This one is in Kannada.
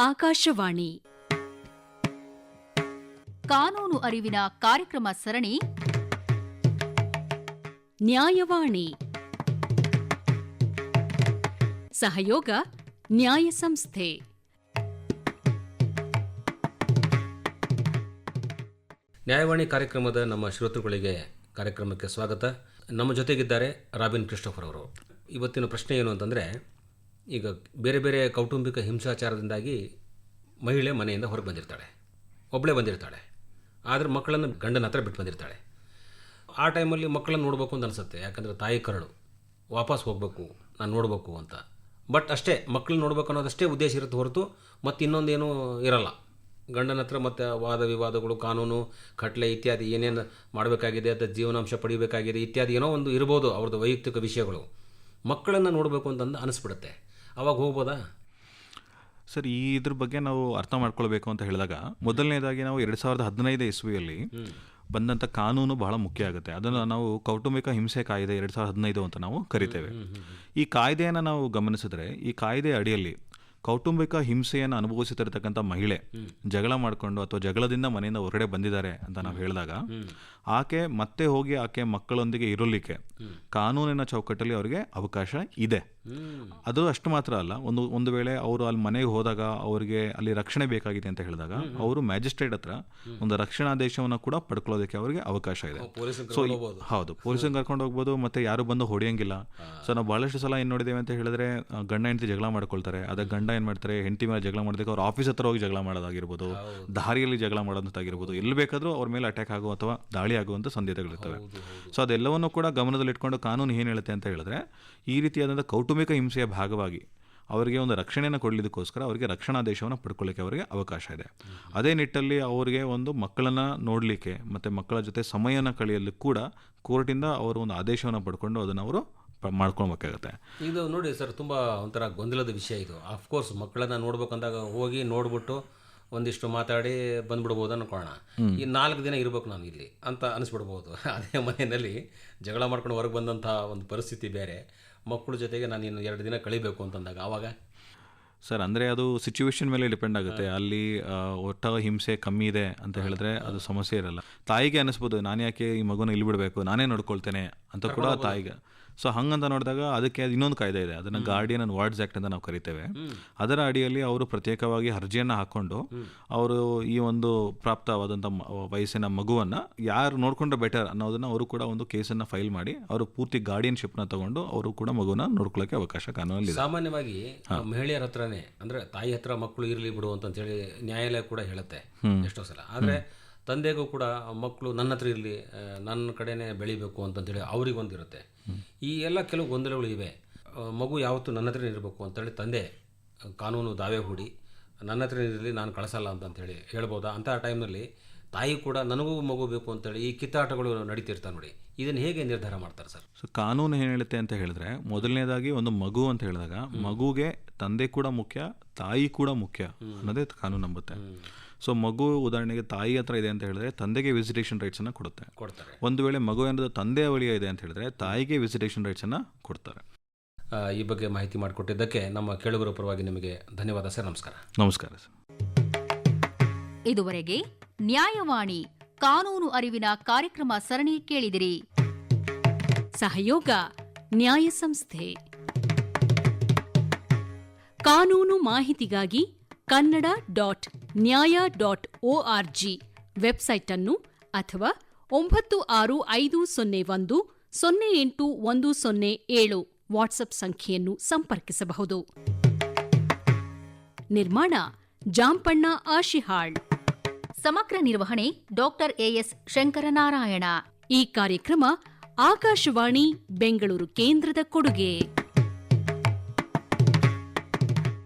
ಆಕಾಶವಾಣಿ ಕಾನೂನು ಅರಿವಿನ ಕಾರ್ಯಕ್ರಮ ಸರಣಿ ನ್ಯಾಯವಾಣಿ. ಸಹಯೋಗ ನ್ಯಾಯ ಸಂಸ್ಥೆ. ನ್ಯಾಯವಾಣಿ ಕಾರ್ಯಕ್ರಮದ ನಮ್ಮ ಶ್ರೋತೃಗಳಿಗೆ ಕಾರ್ಯಕ್ರಮಕ್ಕೆ ಸ್ವಾಗತ. ನಮ್ಮ ಜೊತೆಗಿದ್ದಾರೆ ರಾಬಿನ್ ಕ್ರಿಸ್ಟೋಫರ್ ಅವರು. ಇವತ್ತಿನ ಪ್ರಶ್ನೆ ಏನು ಅಂತಂದರೆ, ಈಗ ಬೇರೆ ಬೇರೆ ಕೌಟುಂಬಿಕ ಹಿಂಸಾಚಾರದಿಂದಾಗಿ ಮಹಿಳೆ ಮನೆಯಿಂದ ಹೊರಗೆ ಬಂದಿರ್ತಾಳೆ, ಒಬ್ಬಳೇ ಬಂದಿರ್ತಾಳೆ. ಆದರೆ ಮಕ್ಕಳನ್ನು ಗಂಡನ ಹತ್ರ ಬಿಟ್ಟು ಬಂದಿರ್ತಾಳೆ. ಆ ಟೈಮಲ್ಲಿ ಮಕ್ಕಳನ್ನು ನೋಡಬೇಕು ಅಂತ ಅನಿಸುತ್ತೆ, ಯಾಕಂದರೆ ತಾಯಿ ಕರಳು, ವಾಪಸ್ ಹೋಗಬೇಕು, ನಾನು ನೋಡಬೇಕು ಅಂತ. ಬಟ್ ಅಷ್ಟೇ, ಮಕ್ಕಳನ್ನ ನೋಡ್ಬೇಕು ಅನ್ನೋದಷ್ಟೇ ಉದ್ದೇಶ ಇರುತ್ತೆ ಹೊರತು ಮತ್ತು ಇನ್ನೊಂದೇನೂ ಇರಲ್ಲ. ಗಂಡನ ಹತ್ರ ಮತ್ತು ವಾದ ವಿವಾದಗಳು, ಕಾನೂನು ಕಟ್ಲೆ ಇತ್ಯಾದಿ ಏನೇನು ಮಾಡಬೇಕಾಗಿದೆ ಅಥವಾ ಜೀವನಾಂಶ ಪಡಿಬೇಕಾಗಿದೆ ಇತ್ಯಾದಿ ಏನೋ ಒಂದು ಇರ್ಬೋದು ಅವ್ರದ್ದು ವೈಯಕ್ತಿಕ ವಿಷಯಗಳು. ಮಕ್ಕಳನ್ನು ನೋಡಬೇಕು ಅಂತಂದು ಅನಿಸ್ಬಿಡುತ್ತೆ. ಅವಾಗ ಹೋಗ್ಬೋದಾ ಸರ್? ಇದ್ರ ಬಗ್ಗೆ ನಾವು ಅರ್ಥ ಮಾಡ್ಕೊಳ್ಬೇಕು ಅಂತ ಹೇಳಿದಾಗ, ಮೊದಲನೇದಾಗಿ ನಾವು 2015 ಇಸ್ವಿಯಲ್ಲಿ ಬಂದಂಥ ಕಾನೂನು ಬಹಳ ಮುಖ್ಯ ಆಗುತ್ತೆ. ಅದನ್ನು ನಾವು ಕೌಟುಂಬಿಕ ಹಿಂಸೆ ಕಾಯ್ದೆ 2015 ಅಂತ ನಾವು ಕರಿತೇವೆ. ಈ ಕಾಯ್ದೆಯನ್ನು ನಾವು ಗಮನಿಸಿದ್ರೆ, ಈ ಕಾಯ್ದೆ ಅಡಿಯಲ್ಲಿ ಕೌಟುಂಬಿಕ ಹಿಂಸೆಯನ್ನು ಅನುಭವಿಸುತ್ತಿರತಕ್ಕಂಥ ಮಹಿಳೆ ಜಗಳ ಮಾಡಿಕೊಂಡು ಅಥವಾ ಜಗಳದಿಂದ ಮನೆಯಿಂದ ಹೊರಗಡೆ ಬಂದಿದ್ದಾರೆ ಅಂತ ನಾವು ಹೇಳಿದಾಗ, ಆಕೆ ಮತ್ತೆ ಹೋಗಿ ಆಕೆ ಮಕ್ಕಳೊಂದಿಗೆ ಇರಲಿಕ್ಕೆ ಕಾನೂನಿನ ಚೌಕಟ್ಟಲ್ಲಿ ಅವರಿಗೆ ಅವಕಾಶ ಇದೆ. ಅದು ಅಷ್ಟು ಮಾತ್ರ ಅಲ್ಲ, ಒಂದು ವೇಳೆ ಅವರು ಅಲ್ಲಿ ಮನೆಗೆ ಹೋದಾಗ ಅವರಿಗೆ ಅಲ್ಲಿ ರಕ್ಷಣೆ ಬೇಕಾಗಿದೆ ಅಂತ ಹೇಳಿದಾಗ ಅವರು ಮ್ಯಾಜಿಸ್ಟ್ರೇಟ್ ಹತ್ರ ಒಂದು ರಕ್ಷಣಾದೇಶವನ್ನು ಕೂಡ ಪಡ್ಕೊಳ್ಳೋದಕ್ಕೆ ಅವರಿಗೆ ಅವಕಾಶ ಇದೆ. ಸೊ ಹೌದು, ಪೊಲೀಸನ್ನು ಕರ್ಕೊಂಡು ಹೋಗ್ಬೋದು, ಮತ್ತೆ ಯಾರು ಬಂದು ಹೊಡೆಯಂಗಿಲ್ಲ. ಸೊ ನಾವು ಬಹಳಷ್ಟು ಸಲ ಏನು ನೋಡಿದ್ದೇವೆ ಅಂತ ಹೇಳಿದ್ರೆ, ಗಂಡ ಹೆಂಡತಿ ಜಗಳ ಮಾಡ್ಕೊಳ್ತಾರೆ. ಅದೇ ಗಂಡ ಏನು ಮಾಡ್ತಾರೆ, ಹೆಂಡತಿ ಮೇಲೆ ಜಗಳ ಮಾಡೋದಕ್ಕೆ ಅವ್ರ ಆಫೀಸ್ ಹತ್ರ ಹೋಗಿ ಜಗಳ ಮಾಡೋದಾಗಿರ್ಬೋದು, ದಾರಿಯಲ್ಲಿ ಜಗಳ ಮಾಡೋದಂತಾಗಿರ್ಬೋದು, ಎಲ್ಲಿ ಬೇಕಾದರೂ ಅವ್ರ ಮೇಲೆ ಅಟ್ಯಾಕ್ ಆಗೋ ಅಥವಾ ದಾಳಿ ಆಗುವಂಥ ಸಾಧ್ಯತೆಗಳಿರ್ತವೆ. ಸೊ ಅದೆಲ್ಲವನ್ನು ಕೂಡ ಗಮನದಲ್ಲಿಟ್ಕೊಂಡು ಕಾನೂನು ಏನು ಹೇಳುತ್ತೆ ಅಂತ ಹೇಳಿದ್ರೆ, ಈ ರೀತಿಯಾದಂಥ ಕೌಟುಂಬಿಕ ಹಿಂಸೆಯ ಭಾಗವಾಗಿ ಅವರಿಗೆ ಒಂದು ರಕ್ಷಣೆಯನ್ನು ಕೊಡಲಿದ್ದಕ್ಕೋಸ್ಕರ ಅವರಿಗೆ ರಕ್ಷಣಾದೇಶವನ್ನು ಪಡ್ಕೊಳ್ಳಿಕ್ಕೆ ಅವರಿಗೆ ಅವಕಾಶ ಇದೆ. ಅದೇ ನಿಟ್ಟಲ್ಲಿ ಅವರಿಗೆ ಒಂದು ಮಕ್ಕಳನ್ನು ನೋಡಲಿಕ್ಕೆ ಮತ್ತು ಮಕ್ಕಳ ಜೊತೆ ಸಮಯನ ಕಳೆಯಲು ಕೂಡ ಕೋರ್ಟಿಂದ ಅವರು ಒಂದು ಆದೇಶವನ್ನು ಪಡ್ಕೊಂಡು ಅದನ್ನು ಅವರು ಮಾಡ್ಕೊಳ್ಬೇಕಾಗತ್ತೆ. ಇದು ನೋಡಿ ಸರ್, ತುಂಬ ಒಂಥರ ಗೊಂದಲದ ವಿಷಯ ಇದು. ಅಫ್ಕೋರ್ಸ್ ಮಕ್ಕಳನ್ನು ನೋಡ್ಬೇಕಂದಾಗ ಹೋಗಿ ನೋಡ್ಬಿಟ್ಟು ಒಂದಿಷ್ಟು ಮಾತಾಡಿ ಬಂದ್ಬಿಡ್ಬೋದು ಅನ್ಕೊಳ್ಳೋಣ. ಈ 4 ದಿನ ಇರಬೇಕು ನಾನು ಇಲ್ಲಿ ಅಂತ ಅನಿಸ್ಬಿಡ್ಬೋದು. ಅದೇ ಮನೆಯಲ್ಲಿ ಜಗಳ ಮಾಡ್ಕೊಂಡು ಹೊರಗೆ ಬಂದಂಥ ಒಂದು ಪರಿಸ್ಥಿತಿ ಬೇರೆ, ಮಕ್ಕಳ ಜೊತೆಗೆ ನಾನು ಇನ್ನು 2 ದಿನ ಕಳಿಬೇಕು ಅಂತಂದಾಗ ಆವಾಗ ಸರ್, ಅಂದರೆ ಅದು ಸಿಚುವೇಶನ್ ಮೇಲೆ ಡಿಪೆಂಡ್ ಆಗುತ್ತೆ. ಅಲ್ಲಿ ಒಟ್ಟ ಹಿಂಸೆ ಕಮ್ಮಿ ಇದೆ ಅಂತ ಹೇಳಿದ್ರೆ ಅದು ಸಮಸ್ಯೆ ಇರಲ್ಲ. ತಾಯಿಗೆ ಅನಿಸ್ಬೋದು, ನಾನು ಯಾಕೆ ಈ ಮಗುನ ಇಲ್ಲಿ ಬಿಡಬೇಕು, ನಾನೇ ನೋಡ್ಕೊಳ್ತೇನೆ ಅಂತ ಕೂಡ ತಾಯಿಗೆ. ಸೊ ಹಂಗಂತ ನೋಡಿದಾಗ ಅದಕ್ಕೆ ಇನ್ನೊಂದು ಕಾಯ್ದೆ ಇದೆ, ಅದನ್ನು ಗಾರ್ಡಿಯನ್ ಆ್ಯಂಡ್ ವಾರ್ಡ್ಸ್ ಆ್ಯಕ್ಟ್ ಅಂತ ನಾವು ಕರಿತೇವೆ. ಅದರ ಅಡಿಯಲ್ಲಿ ಅವರು ಪ್ರತ್ಯೇಕವಾಗಿ ಅರ್ಜಿಯನ್ನು ಹಾಕ್ಕೊಂಡು ಅವರು ಈ ಒಂದು ಪ್ರಾಪ್ತವಾದಂಥ ವಯಸ್ಸಿನ ಮಗುವನ್ನು ಯಾರು ನೋಡ್ಕೊಂಡ್ರೆ ಬೆಟರ್ ಅನ್ನೋದನ್ನು ಅವರು ಕೂಡ ಒಂದು ಕೇಸನ್ನು ಫೈಲ್ ಮಾಡಿ ಅವರು ಪೂರ್ತಿ ಗಾರ್ಡಿಯನ್ಶಿಪ್ನ ತಗೊಂಡು ಅವರು ಕೂಡ ಮಗುನ ನೋಡ್ಕೊಳ್ಳೋಕ್ಕೆ ಅವಕಾಶ ಕಾನೂನಲ್ಲಿ. ಸಾಮಾನ್ಯವಾಗಿ ಮಹಿಳೆಯರ ಹತ್ರನೇ, ಅಂದರೆ ತಾಯಿ ಹತ್ರ ಮಕ್ಕಳು ಇರಲಿ ಬಿಡು ಅಂತೇಳಿ ನ್ಯಾಯಾಲಯ ಕೂಡ ಹೇಳುತ್ತೆ ಎಷ್ಟೋ ಸಲ. ಆದರೆ ತಂದೆಗೂ ಕೂಡ ಮಕ್ಕಳು ನನ್ನ ಹತ್ರ ಇರಲಿ, ನನ್ನ ಕಡೆನೇ ಬೆಳಿಬೇಕು ಅಂತಂತೇಳಿ ಅವ್ರಿಗೊಂದಿರುತ್ತೆ. ಈ ಎಲ್ಲ ಕೆಲವು ಗೊಂದಲಗಳು ಇವೆ. ಮಗು ಯಾವತ್ತೂ ನನ್ನ ಹತ್ರನೇ ಇರಬೇಕು ಅಂತೇಳಿ ತಂದೆ ಕಾನೂನು ದಾವೆ ಹೂಡಿ ನನ್ನ ಹತ್ರ ಇರಲಿ, ನಾನು ಕಳಿಸಲ್ಲ ಅಂತಂತೇಳಿ ಹೇಳ್ಬೋದಾ? ಅಂಥ ಟೈಮ್ನಲ್ಲಿ ತಾಯಿ ಕೂಡ ನನಗೂ ಮಗು ಬೇಕು ಅಂತೇಳಿ ಈ ಕಿತ್ತಾಟಗಳು ನಡೀತಿರ್ತಾರೆ ನೋಡಿ, ಇದನ್ನು ಹೇಗೆ ನಿರ್ಧಾರ ಮಾಡ್ತಾರೆ ಸರ್? ಸೊ ಕಾನೂನು ಏನು ಹೇಳುತ್ತೆ ಅಂತ ಹೇಳಿದ್ರೆ, ಮೊದಲನೇದಾಗಿ ಒಂದು ಮಗು ಅಂತ ಹೇಳಿದಾಗ ಮಗುಗೆ ತಂದೆ ಕೂಡ ಮುಖ್ಯ, ತಾಯಿ ಕೂಡ ಮುಖ್ಯ ಅನ್ನೋದೇ ಕಾನೂನು ನಂಬುತ್ತೆ. ಸೊ ಮಗು ಉದಾಹರಣೆಗೆ ತಾಯಿ ಹತ್ರ ಇದೆ ಅಂತ ಹೇಳಿದ್ರೆ ತಂದೆಗೆ ವಿಸಿಟೇಷನ್ ರೈಟ್ಸನ್ನು ಕೊಡ್ತಾರೆ. ಒಂದು ವೇಳೆ ಮಗು ಏನಾದರೂ ತಂದೆಯ ಬಳಿಯ ಇದೆ ಅಂತ ಹೇಳಿದ್ರೆ ತಾಯಿಗೆ ವಿಸಿಟೇಷನ್ ರೈಟ್ಸನ್ನು ಕೊಡ್ತಾರೆ. ಈ ಬಗ್ಗೆ ಮಾಹಿತಿ ಮಾಡಿಕೊಟ್ಟಿದ್ದಕ್ಕೆ ನಮ್ಮ ಕೇಳುಗರ ಪರವಾಗಿ ನಿಮಗೆ ಧನ್ಯವಾದ ಸರ್. ನಮಸ್ಕಾರ. ನಮಸ್ಕಾರ ಸರ್. ಇದುವರೆಗೆ ನ್ಯಾಯವಾಣಿ ಕಾನೂನು ಅರಿವಿನ ಕಾರ್ಯಕ್ರಮ ಸರಣಿ ಕೇಳಿದಿರಿ. ಸಹಯೋಗ ನ್ಯಾಯ ಸಂಸ್ಥೆ. ಕಾನೂನು ಮಾಹಿತಿಗಾಗಿ kannada.nyaya.org ವೆಬ್ಸೈಟ್ ಅನ್ನು ಅಥವಾ 965001081007 ವಾಟ್ಸ್ಆಪ್ ಸಂಖ್ಯೆಯನ್ನು ಸಂಪರ್ಕಿಸಬಹುದು. ನಿರ್ಮಾಣ ಜಾಂಪಣ್ಣ ಆಶಿಹಾಳ್. ಸಮಗ್ರ ನಿರ್ವಹಣೆ ಡಾಕ್ಟರ್ ಎಎಸ್ ಶಂಕರನಾರಾಯಣ. ಈ ಕಾರ್ಯಕ್ರಮ ಆಕಾಶವಾಣಿ ಬೆಂಗಳೂರು ಕೇಂದ್ರದ ಕೊಡುಗೆ.